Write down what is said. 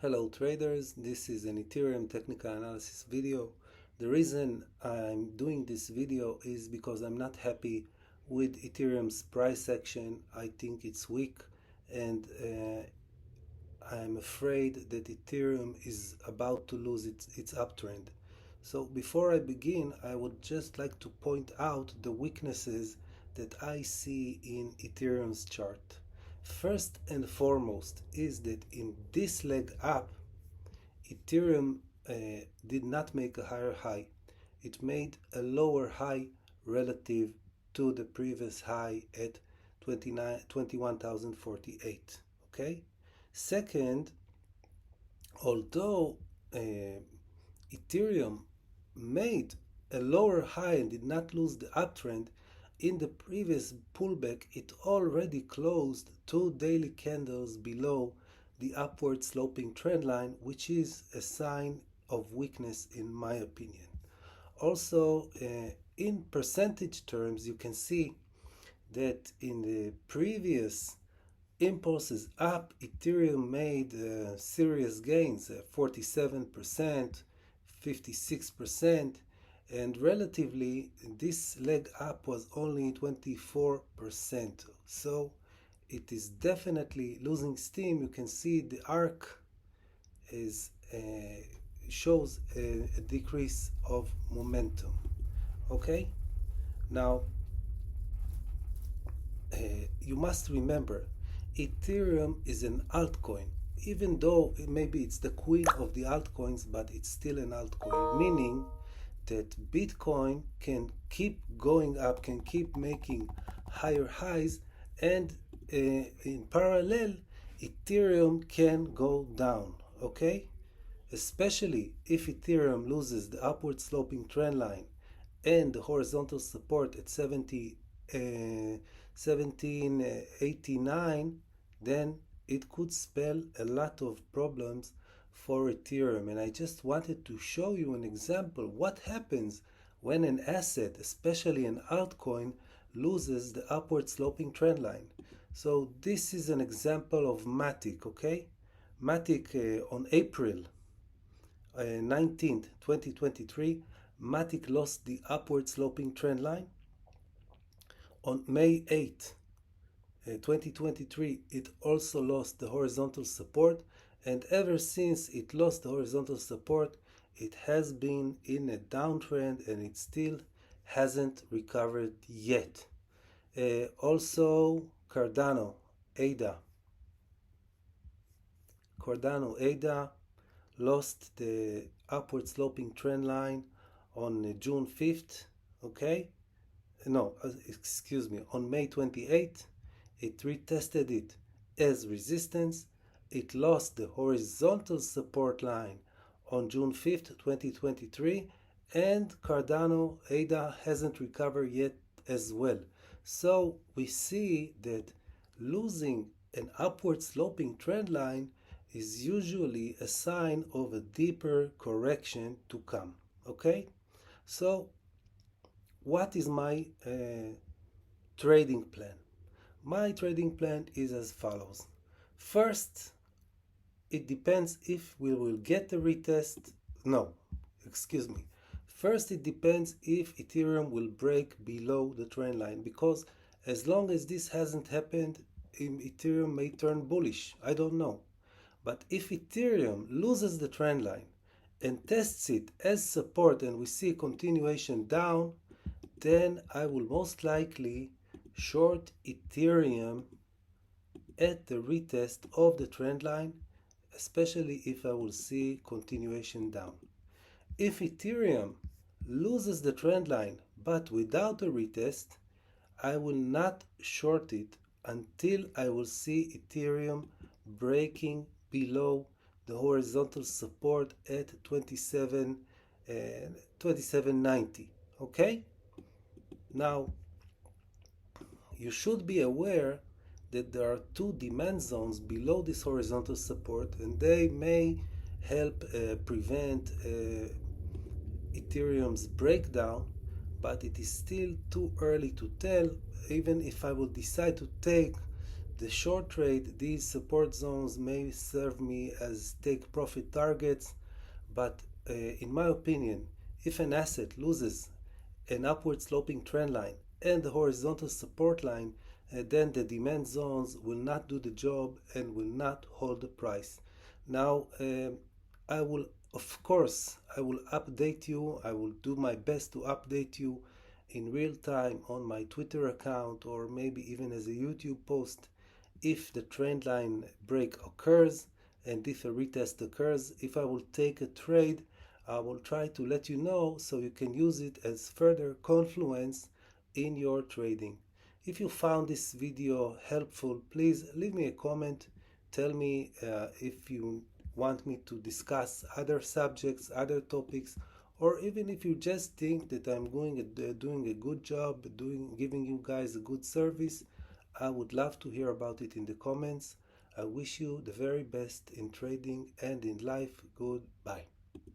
Hello traders, this is an Ethereum technical analysis video. The reason I'm doing this video is because I'm not happy with Ethereum's price action. I think it's weak and I'm afraid that Ethereum is about to lose its uptrend. So before I begin, I would just like to point out the weaknesses that I see in Ethereum's chart. First and foremost is that in this leg up, Ethereum did not make a higher high. It made a lower high relative to the previous high at 21,048. Okay? Second, although Ethereum made a lower high and did not lose the uptrend, in the previous pullback it already closed 2 daily candles below the upward sloping trend line, which is a sign of weakness in my opinion. Also, in percentage terms, you can see that in the previous impulses up, Ethereum made serious gains, 47%, 56%, and relatively this leg up was only 24%. So it is definitely losing steam. You can see the arc is shows a decrease of momentum. Okay, now you must remember, Ethereum is an altcoin. Even though maybe it's the queen of the altcoins, but it's still an altcoin, meaning that Bitcoin can keep going up, can keep making higher highs, and in parallel, Ethereum can go down, okay? Especially if Ethereum loses the upward sloping trend line and the horizontal support at 1789, then it could spell a lot of problems for Ethereum. And I just wanted to show you an example. What happens when an asset, especially an altcoin, loses the upward sloping trend line? So this is an example of Matic, okay? Matic on April 19th, 2023, Matic lost the upward sloping trend line. On May 8th, 2023, it also lost the horizontal support, and ever since it lost the horizontal support, it has been in a downtrend and it still hasn't recovered yet. Also, Cardano, ADA lost the upward sloping trend line on June 5th, okay? No, excuse me, on May 28th, it retested it as resistance. It lost the horizontal support line on June 5th, 2023, and Cardano ADA hasn't recovered yet as well. So we see that losing an upward sloping trend line is usually a sign of a deeper correction to come. Okay? So what is my trading plan? My trading plan is as follows. First, it depends if we will get the retest. No, excuse me. First, it depends if Ethereum will break below the trend line, because as long as this hasn't happened, Ethereum may turn bullish. I don't know. But if Ethereum loses the trend line and tests it as support and we see a continuation down, then I will most likely short Ethereum at the retest of the trend line, especially if I will see continuation down. If Ethereum loses the trend line but without a retest, I will not short it until I will see Ethereum breaking below the horizontal support at 2790. Okay? Now, you should be aware that there are two demand zones below this horizontal support, and they may help prevent Ethereum's breakdown, but it is still too early to tell. Even if I will decide to take The short trade, these support zones may serve me as take profit targets, but in my opinion, if an asset loses an upward sloping trend line and the horizontal support line, then the demand zones will not do the job and will not hold the price. Now, I will, of course, I will update you. I will do my best to update you in real time on my Twitter account or maybe even as a YouTube post if the trend line break occurs and if a retest occurs. If I will take a trade, I will try to let you know so you can use it as further confluence in your trading. If you found this video helpful, please leave me a comment. Tell me if you want me to discuss other subjects, other topics, or even if you just think that I'm doing a good job, giving you guys a good service. I would love to hear about it in the comments. I wish you the very best in trading and in life. Goodbye.